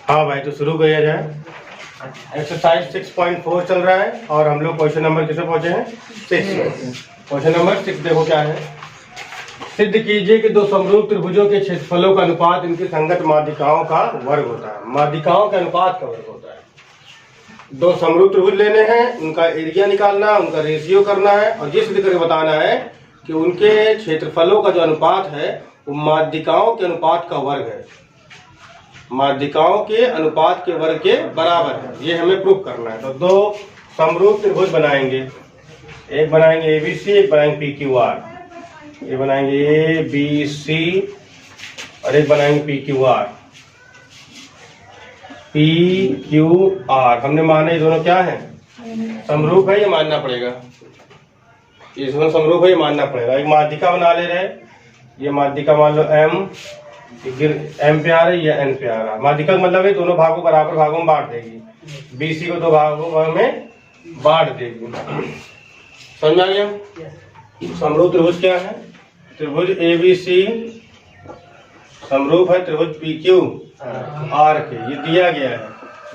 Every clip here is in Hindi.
हाँ भाई, तो शुरू किया जाए। एक्सरसाइज 6.4 चल रहा है और हम लोग क्वेश्चन नंबर किसे पहुंचे हैं? 6। क्वेश्चन नंबर 6 देखो क्या है। सिद्ध कीजिए कि दो समरूप त्रिभुजों के क्षेत्रफलों का अनुपात इनकी संगत माध्यिकाओं का वर्ग होता है। माध्यिकाओं के अनुपात का वर्ग होता है। दो समरूप त्रिभुज लेने हैं, उनका एरिया निकालना, उनका रेशियो करना है और ये सिद्ध करके बताना है कि उनके क्षेत्रफलों का जो अनुपात है वो माध्यिकाओं के अनुपात का वर्ग है, माध्यिकाओं के अनुपात के वर्ग के बराबर है। ये हमें प्रूफ करना है। तो दो समरूप त्रिभुज बनाएंगे, एक बनाएंगे एबीसी, एक बनाएंगे पीक्यूआर। ये बनाएंगे एबीसी और एक बनाएंगे पीक्यूआर। पीक्यूआर हमने माना ये दोनों क्या है? समरूप है, ये मानना पड़ेगा। ये दोनों समरूप है, ये मानना पड़ेगा। एक माध्यिका बना ले रहे, ये माध्यिका मान लो एम पे आ रही है, एन पे आ रहा है। माध्यिका का मतलब है दोनों भागों बराबर भागों में बांट देगी। बीसी को दो भागों में बांट देगी। समझ में आ गया? समरूप त्रिभुज क्या है? त्रिभुज एबीसी समरूप है त्रिभुज पीक्यू आर के। ये दिया गया है,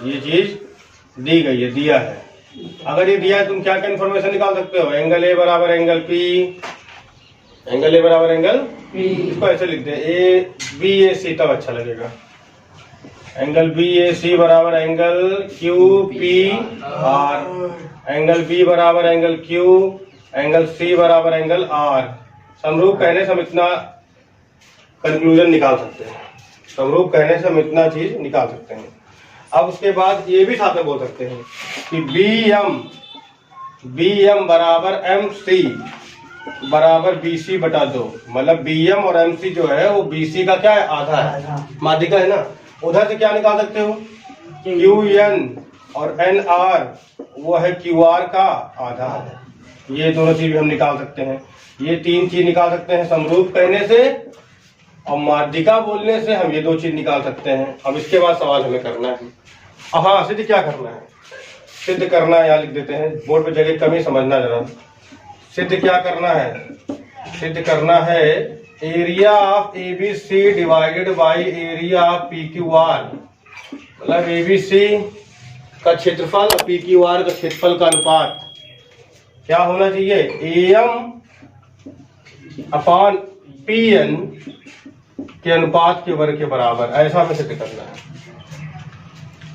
ये चीज दी गई है, दिया है। अगर ये दिया है तुम क्या क्या इन्फॉर्मेशन निकाल सकते हो? एंगल ए बराबर एंगल पी, एंगल ए बराबर एंगल पी। इसको ऐसे लिखते हैं ए बी ए सी, तब अच्छा लगेगा। एंगल बी ए सी बराबर angle Q P R, angle B बराबर एंगल क्यू, एंगल सी बराबर एंगल आर। समरूप कहने से हम इतना कंक्लूजन निकाल सकते हैं, समरूप कहने से हम इतना चीज निकाल सकते हैं। अब उसके बाद ये भी साथ में बोल सकते हैं कि बी एम बराबर एम सी बराबर BC बटा 2। मतलब BM और MC जो है वो BC का क्या है? आधा है, माध्यिका है ना। उधर से क्या निकाल सकते हो? QN और NR वो है QR का आधा है। ये दोनों चीज भी हम निकाल सकते हैं। ये तीन चीज निकाल सकते हैं समरूप कहने से, और माध्यिका बोलने से हम ये दो चीज निकाल सकते हैं। अब इसके बाद सवाल हमें करना है, हाँ सिद्ध क्या करना है? सिद्ध करना है, यहाँ लिख देते हैं, बोर्ड पे जगह कमी, समझना जरा। सिद्ध क्या करना है? सिद्ध करना है area of ABC divided by area of PQR. मतलब एबीसी का क्षेत्रफल और पीक्यूआर का क्षेत्रफल का अनुपात क्या होना चाहिए? एम अपॉन पीएन के अनुपात के वर्ग के बराबर। ऐसा हमें सिद्ध करना है।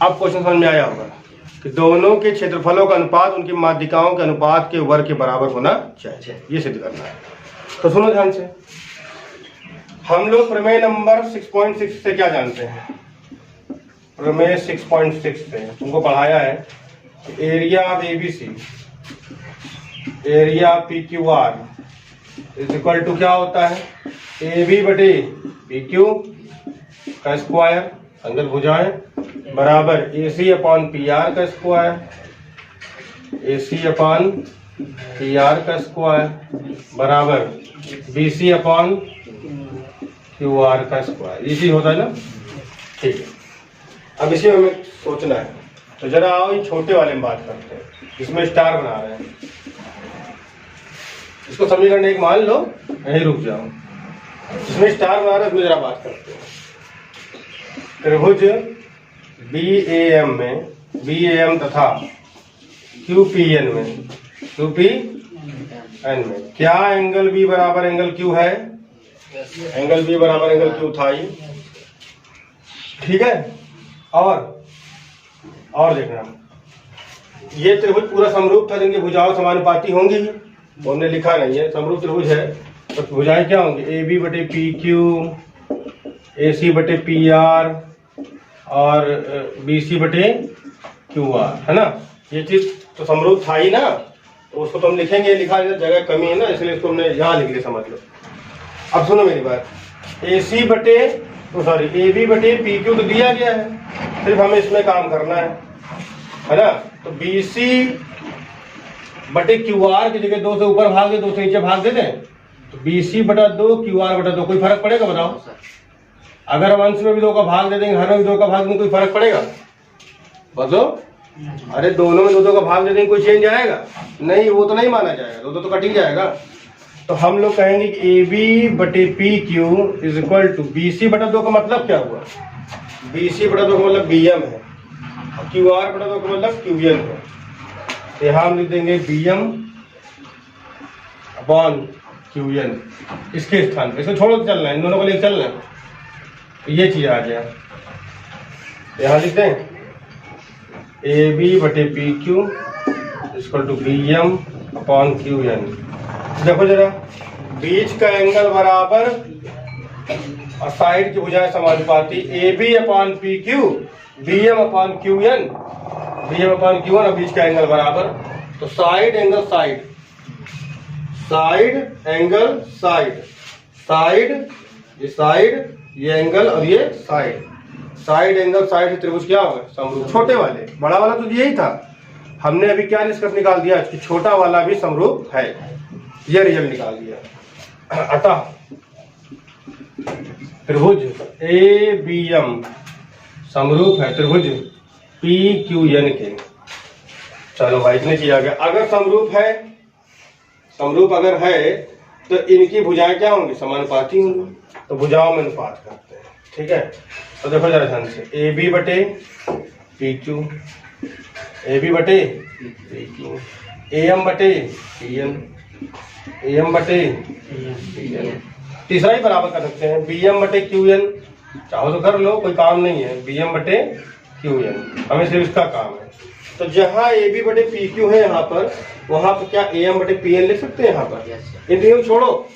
अब क्वेश्चन समझ में आया होगा कि दोनों के क्षेत्रफलों का अनुपात उनकी माध्यिकाओं के अनुपात के वर्ग के बराबर होना चाहिए। ये सिद्ध करना है। तो सुनो ध्यान से, हम लोग प्रमेय नंबर 6.6 से क्या जानते हैं? प्रमेय 6.6 से तुमको पढ़ाया है area of ABC, area of PQR is equal to क्या होता है? AB बटे PQ का स्क्वायर, अंदर भुजाएं, बराबर AC अपॉन PR का स्क्वायर, AC अपॉन PR का स्क्वायर, बराबर BC अपॉन QR का स्क्वायर। इसी होता है ना? ठीक है। अब इसी में हमें सोचना है। तो जरा आओ इन छोटे वाले में बात करते हैं, इसमें स्टार बना रहे हैं। इसको समीकरण एक मान लो, यहीं रुक जाओ। इसमें स्टार बना रहे हैं, इसमें जरा बात करते हैं। त्रिभुज BAM में, BAM तथा QPN में, QPN में क्या एंगल B बराबर एंगल Q है? एंगल B बराबर एंगल Q था ही, ठीक है। और देखना, ये त्रिभुज पूरा समरूप था जिनकी भुजाओं समानुपाती होंगी। उन्होंने लिखा नहीं है, समरूप त्रिभुज है तो भुजाएं क्या होंगी? AB बटे PQ, AC बटे PR और BC बटे QR, है ना? ये चीज तो समरूप था ही ना, तो उसको तो हम लिखेंगे। लिखा जगह कमी है ना, इसलिए इसको हमने यहाँ लिख लिया, समझ लो। अब सुनो मेरी बात, AB बटे PQ तो दिया गया है, सिर्फ हमें इसमें काम करना है ना? तो BC बटे QR की जगह 2 से ऊपर भाग दे, 2 से नीचे भाग दे दें, तो BC बटा 2 QR बटा 2। कोई फर्क पड़ेगा बताओ? अगर हम अंश में भी 2 का भाग दे देंगे, हर में भी 2 का भाग देंगे, कोई फर्क पड़ेगा? बदलो, अरे दोनों में 2 का भाग दे देंगे, कोई चेंज आएगा? नहीं, वो तो नहीं माना जाएगा, 2 तो कट ही जाएगा। तो हम लोग कहेंगे कि AB बटे PQ is equal to BC बटा 2 का मतलब क्या हुआ? BC बटा 2 का मतलब BM है, और QR बटा 2 का मतलब QN है। तो यहाँ हम लिख देंगे BM अपॉन QN इसके स्थान पे। इसको छोड़ के चलना है, इन दोनों को लेकर चलना है। तो ये चीज आ गया, यहाँ लिख दें AB बटे PQ equal to BM upon QN। देखो जरा, बीच का एंगल बराबर और साइड की भुजाएं समानुपाती, AB upon PQ BM upon QN, BM upon QN और बीच का एंगल बराबर। तो side angle side, side angle side, side ये एंगल और ये साइड एंगल साइड त्रिभुज क्या होगा? समरूप। छोटे वाले, बड़ा वाला तो यही था, हमने अभी क्या निष्कर्ष निकाल दिया कि छोटा वाला भी समरूप है, ये रिजल्ट निकाल दिया। अतः त्रिभुज ABM समरूप है त्रिभुज PQN के। चलो भाई, इतने चीज आ गया। अगर समरूप है, समरूप अगर है तो इनकी भुजाएं क्या होंगी? समानुपाती होंगी। तो भुजाओं में अनुपात करते हैं, ठीक है। तो देखो जरा ध्यान से, AB बटे PQ, AB बटे PQ, AM बटे PN, AM बटे PN। तीसरा ही बराबर कर सकते हैं, BM बटे QN, चाहो तो कर लो, कोई काम नहीं है। BM बटे QN हमें सिर्फ इसका काम है। तो जहाँ AB बटे PQ है यहाँ पर, वहाँ पर क्या AM बटे PN लिख सकते हैं यहाँ पर? इन तीनों छोड़ो,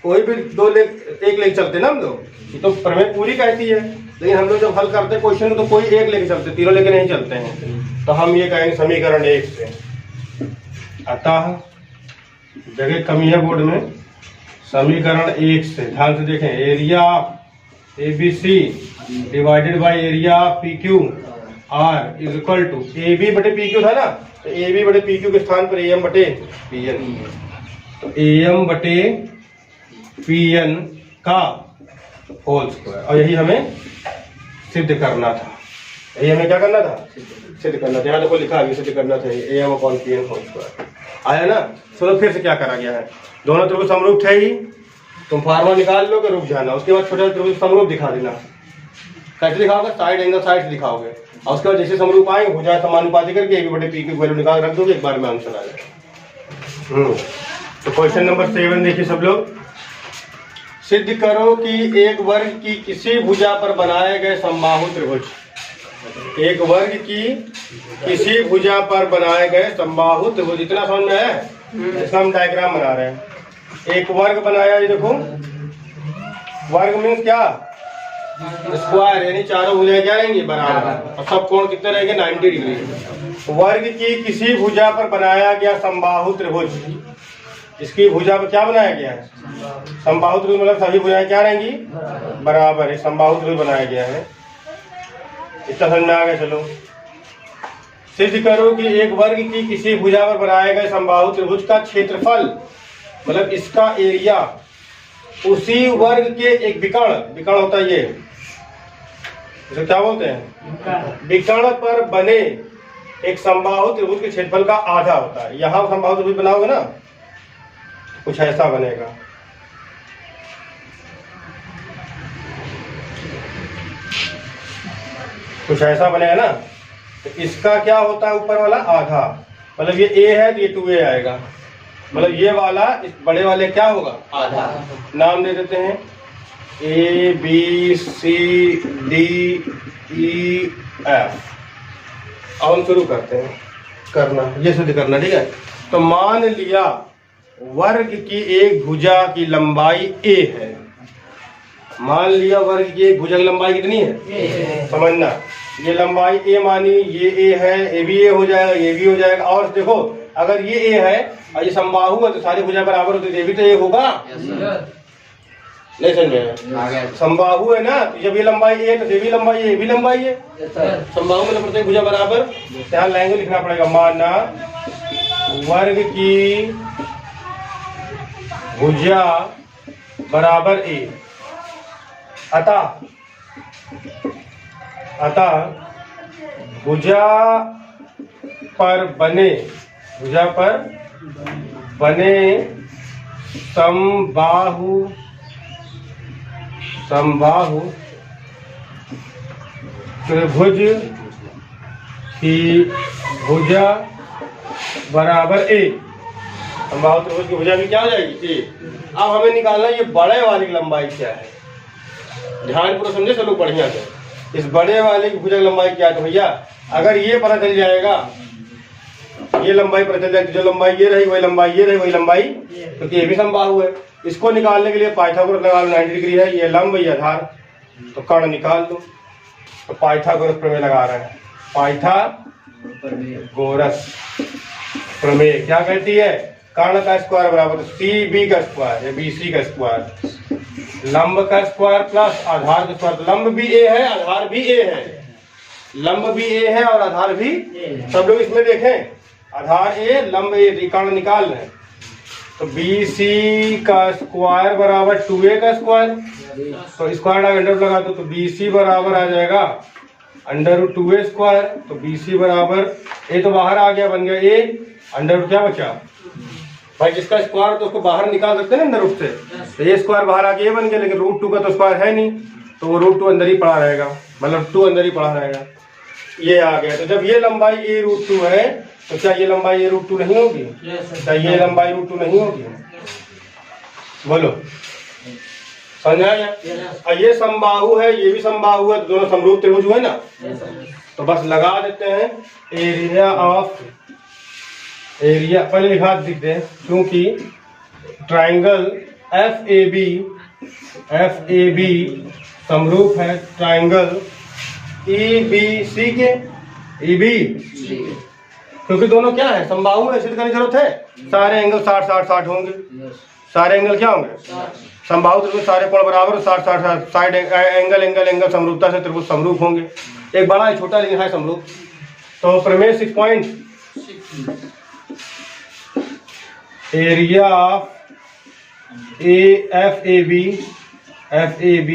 कोई भी एक लेके चलते ना हम लोग, ये तो प्रमेय पूरी कहती है, लेकिन हम लोग जब हल करते हैं क्वेश्चन तो कोई एक लेके चलते, तीनों लेके नहीं चलते हैं। तो हम ये कहेंगे समीकरण 1 से। अतः जगह कमी है बोर्ड में, समीकरण 1 से ध्यान से देखें, area ABC divided by area PQ R is equal to AB बटे PQ था ना, तो AB बटे PQ के स्थान पर AM बटे PN। तो AM बटे PN का होल स्क्वायर, और यही हमें सिद्ध करना था। यही हमें क्या करना था? सिद्ध करना था। यहाँ देखो लिखा है सिद्ध करना था, AM upon PN whole square आया ना। चलो फिर से क्या करा गया है, दोनों त्रिभुज समरूप थे ही, तुम फार्मूला निकाल लो कि रुक जाना, उसके बाद छोटे त्रिभुज समरूप दिखा देना। कैसे दिखाओगे? साइड एंगल साइड से दिखाओगे, और उसके बाद जैसे समरूप आएंगे भुजाएं समानुपाती करके AB बटे PQ की वैल्यू निकाल रख दोगे, एक बार में आंसर आ जाएगा। तो क्वेश्चन नंबर 7 देखिए सब लोग। सिद्ध करो कि एक वर्ग की किसी भुजा पर बनाए गए समबाहु त्रिभुज, एक वर्ग की किसी भुजा पर बनाए गए समबाहु त्रिभुज, इतना समझ में आया? इसका हम डायग्राम बना रहे हैं। एक वर्ग बनाया, ये देखो, वर्ग मीन्स क्या? स्क्वायर, यानी चारों भुजाएं क्या रहेंगी? बराबर, और सब कोण कितने रहेंगे? 90 डिग्री। वर्ग की किसी भुजा पर बनाया गया समबाहु त्रिभुज, इसकी भुजा पर क्या बनाया गया है? समबाहु त्रिभुज, मतलब सभी भुजाएं क्या रहेंगी? बराबर है, समबाहु त्रिभुज बनाया गया है। इतना समझ में आ गया। चलो सिद्ध करो कि एक वर्ग की किसी भुजा पर बनाए गए समबाहु त्रिभुज का क्षेत्रफल, मतलब इसका एरिया, उसी वर्ग के एक विकर्ण, विकर्ण होता है ये, इसे क्या बोलते हैं? विकर्ण पर बने एक समबाहु त्रिभुज के क्षेत्रफल का आधा होता है। यहाँ समबाहु त्रिभुज बनाओगे ना, कुछ ऐसा बनेगा। कुछ ऐसा बनेगा ना, तो इसका क्या होता है? ऊपर वाला आधा, मतलब ये A है तो ये 2A आएगा, मतलब ये वाला इस बड़े वाले क्या होगा? आधा। नाम दे देते हैं A B C D E F। अब हम शुरू करते हैं करना, ये सिद्ध करना, ठीक है। तो मान लिया वर्ग की एक भुजा की लंबाई A है, मान लिया वर्ग की एक भुजा की लंबाई कितनी है? समझना, ये लंबाई A मानी, ये A है, ये भी A हो जाएगा, ये भी हो जाएगा। और देखो अगर ये A है और ये समबाहु है तो सारी भुजा बराबर होती है, ये भी तो A होगा। नहीं समझ में? समबाहु है ना, तो जब ये लंबाई A है तो ये भी लंबाई है, ये भी लंबाई है। समबाहु मतलब प्रत्येक भुजा बराबर, ध्यान लाएंगे लिखना पड़ेगा। माना वर्ग की भुजा बराबर A, अतः भुजा पर बने समबाहु त्रिभुज की भुजा बराबर ए। समबाहु त्रिभुज की भुजा भी क्या हो जाएगी? ए। अब हमें निकालना ये बड़े वाले की लंबाई क्या है। ध्यान पूरा समझे सब लोग बढ़िया से। इस बड़े वाले की भुजा की लंबाई क्या है? तो भैया अगर ये पता चल जाएगा, ये लंबाई पता चल जाएगी, जो लंबाई ये रही वही लंबाई ये रही वही लंबाई, क्योंकि ये भी समबाहु है। इसको निकालने के लिए पाइथागोरस लगा लो, 90 डिग्री है, ये लंब ये आधार, तो कर्ण निकाल दो। तो पाइथागोरस प्रमेय लगा रहे हैं। पाइथागोरस प्रमेय क्या कहती है? कर्ण का स्क्वायर बराबर सी बी का स्क्वायर या बी सी का स्क्वायर, लंब का स्क्वायर प्लस आधार का स्क्वायर। लंब भी ए है, आधार भी ए है, लंब भी ए है और आधार भी। सब लोग इसमें देखें, आधार ए लंब ए, कर्ण निकाल रहे हैं। तो बी सी का स्क्वायर बराबर 2a का स्क्वायर, तो स्क्वायर अंडर लगा दो, तो बी सी बराबर आ जाएगा √2a स्क्वायर। तो बी सी बराबर ए तो बाहर आ गया, बन गया ए, अंडर क्या बचा भाई? जिसका स्क्वायर तो उसको बाहर निकाल सकते हैं ना अंदर रूट से, तो ये स्क्वायर बाहर आ गया, ये बन गया, लेकिन √2 का तो स्क्वायर है नहीं, तो वो √2 अंदर ही पड़ा रहेगा, मतलब 2 अंदर ही पड़ा रहेगा। ये आ गया। तो जब ये लंबाई ए √2 है, तो क्या ये लंबाई ए √2 नहीं होगी? क्या ये लंबाई √2 नहीं होगी? बोलो, समझ आया? और ये समबाहु है, ये भी समबाहु है, तो दोनों समरूप त्रिभुज हुए ना। तो बस लगा देते हैं एरिया पहले लिखा देते हैं, क्योंकि ट्राइंगल FAB समरूप है ट्राइंगल EBC के। EB क्योंकि दोनों क्या है? समबाहु है, सिद्ध करने की जरूरत है। सारे एंगल 60-60-60 होंगे। सारे एंगल क्या होंगे? समबाहु त्रिभुज सारे कोण बराबर 60-60 साइड एंगल समरूपता से त्रिभुज समरूप होंगे। एक बड़ा है छोटा लेकिन है समरूप। तो प्रमेय 6 point, area of FAB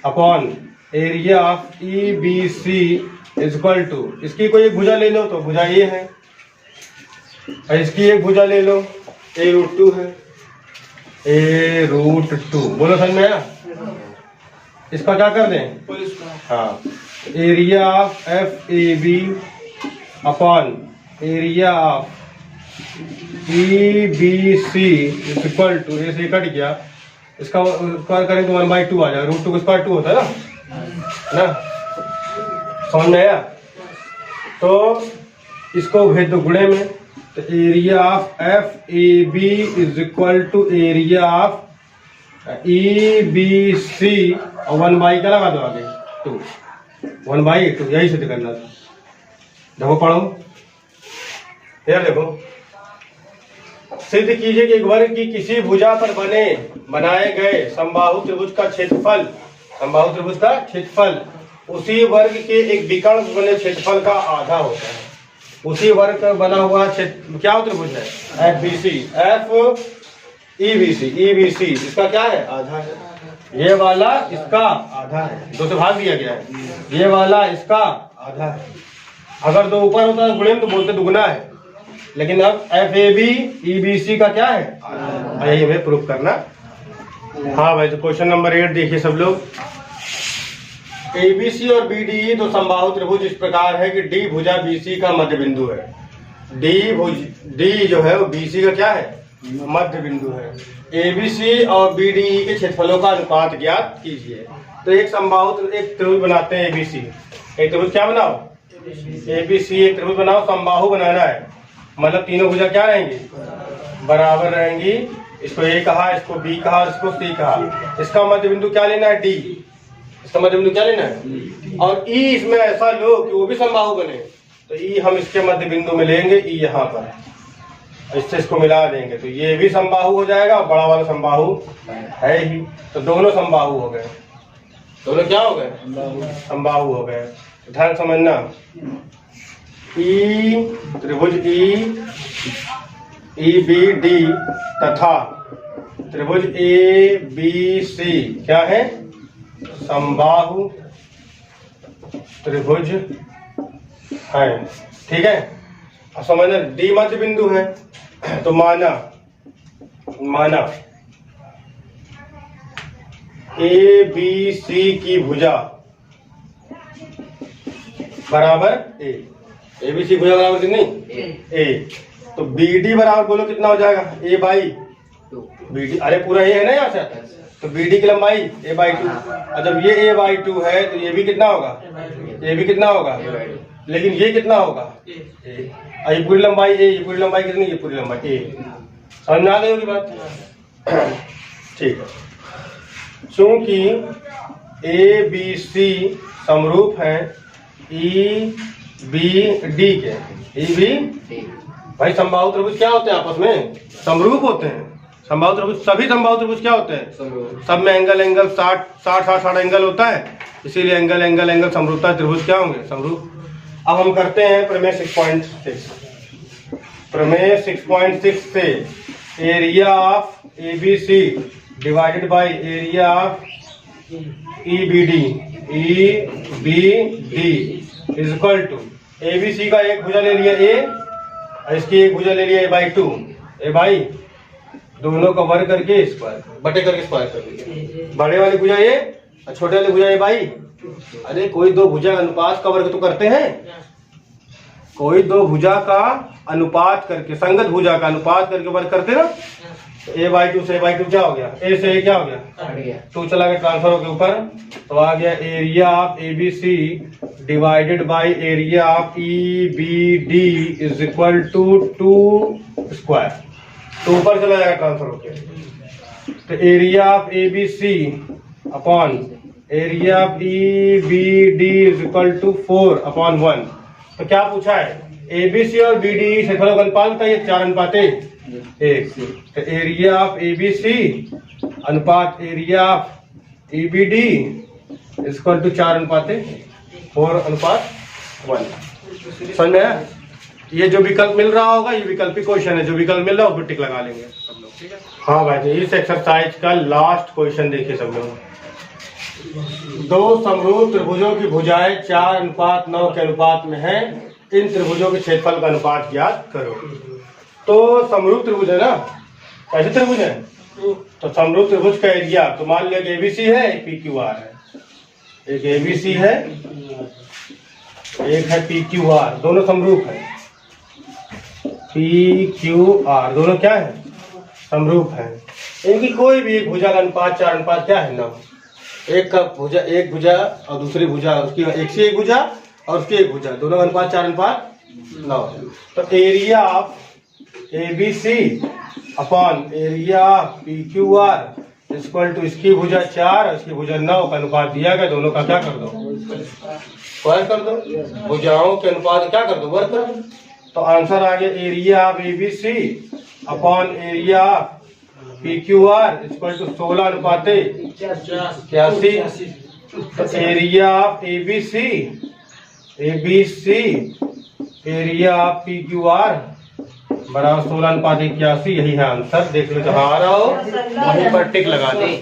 upon area of EBC is equal to, इसकी कोई एक भुजा ले लो तो भुजा ये है, और इसकी एक भुजा ले लो a√2 है, a√2। बोलो समझ में आया? इसका क्या कर दें? हाँ, area of FAB upon area of EBC is equal to, A से कट गया, इसका स्क्वायर करें तो 1/2 आ जाएगा। √2 का स्क्वायर 2 होता है ना, समझ में आया? तो इसको भेज दो गुणे में, तो area of FAB is equal to area of EBC और 1/, क्या लगा दो आगे 2, 1/2, यही सिद्ध करना था। देखो पढ़ो यार, देखो सिद्ध कीजिए कि एक वर्ग की किसी भुजा पर बनाए गए समबाहु त्रिभुज का क्षेत्रफल, समबाहु त्रिभुज का क्षेत्रफल उसी वर्ग के एक विकर्ण बने क्षेत्रफल का आधा होता है। उसी वर्ग का बना हुआ क्षेत्र क्या त्रिभुज है? EBC इसका क्या है? आधा है। ये वाला इसका आधा है, 2 से भाग दिया गया है, ये वाला इसका आधा है। अगर 2 ऊपर होता है गुणे में तो बोलते दुगना है, लेकिन अब FAB EBC का क्या है? यही हमें प्रूफ करना। हाँ भाई, तो क्वेश्चन नंबर 8 देखिए सब लोग। ABC और BDE तो समबाहु त्रिभुज इस प्रकार है कि D भुजा BC का मध्य बिंदु है। D जो है वो BC का क्या है? मध्य बिंदु है। ABC और BDE के क्षेत्रफलों का अनुपात ज्ञात कीजिए। तो एक समबाहु एक त्रिभुज बनाते हैं ABC। एक त्रिभुज क्या बनाओ? ABC एक त्रिभुज बनाओ, समबाहु बनाना है, मतलब तीनों भुजा क्या रहेंगी? बराबर रहेंगी। इसको A कहा, इसको B कहा, इसको C कहा। इसका मध्य बिंदु क्या लेना है? D। इसका मध्य बिंदु क्या लेना है? और E इसमें ऐसा लो कि वो भी समबाहु बने, तो E हम इसके मध्य बिंदु में लेंगे, E यहाँ पर, इससे इसको मिला देंगे, तो ये भी समबाहु हो जाएगा, बड़ा वाला समबाहु है ही। तो दोनों समबाहु हो गए, दोनों क्या हो गए? समबाहु हो गए। ध्यान समझना, त्रिभुज EBD तथा त्रिभुज ABC क्या है? समबाहु त्रिभुज है। ठीक है, अब समझना, D मध्य बिंदु है, तो माना ABC की भुजा बराबर ए, ABC भुजा बराबर कितनी ए, तो BD बराबर बोलो कितना हो जाएगा A बाई BD, अरे पूरा ये है ना यहाँ से, तो BD की लंबाई A बाई 2, और जब ये A बाई 2 है तो ये भी कितना होगा, ये भी कितना होगा, लेकिन ये कितना होगा A, और ये पूरी लंबाई A, ये पूरी लंबाई कितनी, ये पूरी लंबाई A, समझ में आ गई होगी बात। ठीक है, चूंकि ABC समरूप हैं EBD के, EB भाई समबाहु त्रिभुज क्या होते हैं आपस में, समरूप होते हैं। समबाहु त्रिभुज, सभी समबाहु त्रिभुज क्या होते हैं, सब में एंगल 60 एंगल होता है, इसीलिए एंगल समरूपता त्रिभुज क्या होंगे, समरूप। अब हम करते हैं प्रमेय 6.6। प्रमेय 6.6 से area of ABC divided by area of EBD is equal to, ABC का एक भुजा ले लिया A और इसकी एक भुजा ले लिया A बाई 2, A बाई दोनों का वर्ग करके स्क्वायर बटे करके स्क्वायर कर लिया, बड़े वाली भुजा A और छोटे वाली भुजा A बाई। अरे कोई दो भुजा अनुपात का वर्ग तो करते हैं, कोई दो भुजा का अनुपात करके, संगत भुजा का अनुपात करके वर्ग करते ना, तो A बाई 2 से A बाई 2 क्या हो गया, A से A क्या हो गया, 2 चला गया ट्रांसफर होके ऊपर, तो आ गया area of ABC divided by area of EBD is equal to 2 square, तो ऊपर चला जाएगा ट्रांसफर होके, तो area of ABC upon area of EBD is equal to 4/1। तो क्या पूछा है, ABC और BD क्षेत्रफलों का अनुपात बताइए, 4:1, तो एरिया ऑफ ABC अनुपात area of EBD equal to 4:4/1। समझ में आया? ये जो विकल्प मिल रहा होगा ये विकल्पिक क्वेश्चन है, जो विकल्प मिल रहा है वो टिक लगा लेंगे सब लोग, ठीक है। हाँ भाई, तो इस एक्सरसाइज का लास्ट क्वेश्चन देखिए सब लोग। दो समरूप त्रिभुजों की भुजाएं 4:9 के अनुपात में है, इन त्रिभुजों के क्षेत्रफल का अनुपात ज्ञात करो। तो समरूप त्रिभुज है ना, कैसे त्रिभुज है, तो समरूप त्रिभुज का एरिया, तो मान लिया कि ABC है, एक PQR है, एक ABC है, एक है PQR, दोनों समरूप है, PQR दोनों क्या है, समरूप है। इनकी कोई भी एक भुजा का अनुपात 4:1 क्या है, 9। एक का भुजा, एक भुजा और दूसरी भुजा उसकी एक से एक भुजा और उसकी एक भुजा, दोनों का अनुपात 4:9। तो area of ABC upon area of PQR equal to, इसकी भुजा 4 और इसकी भुजा 9 का अनुपात दिया गया, दोनों का क्या कर दो, वर्ग कर दो, भुजाओं के अनुपात क्या कर दो, वर्ग कर दो। तो आंसर आ गया area of ABC upon area of PQR equal to 16:81। तो area of ABC area of PQR बराबर 16:81, यही है आंसर। देख लो जहाँ आ रहा हो वहीं पर टिक लगा दे।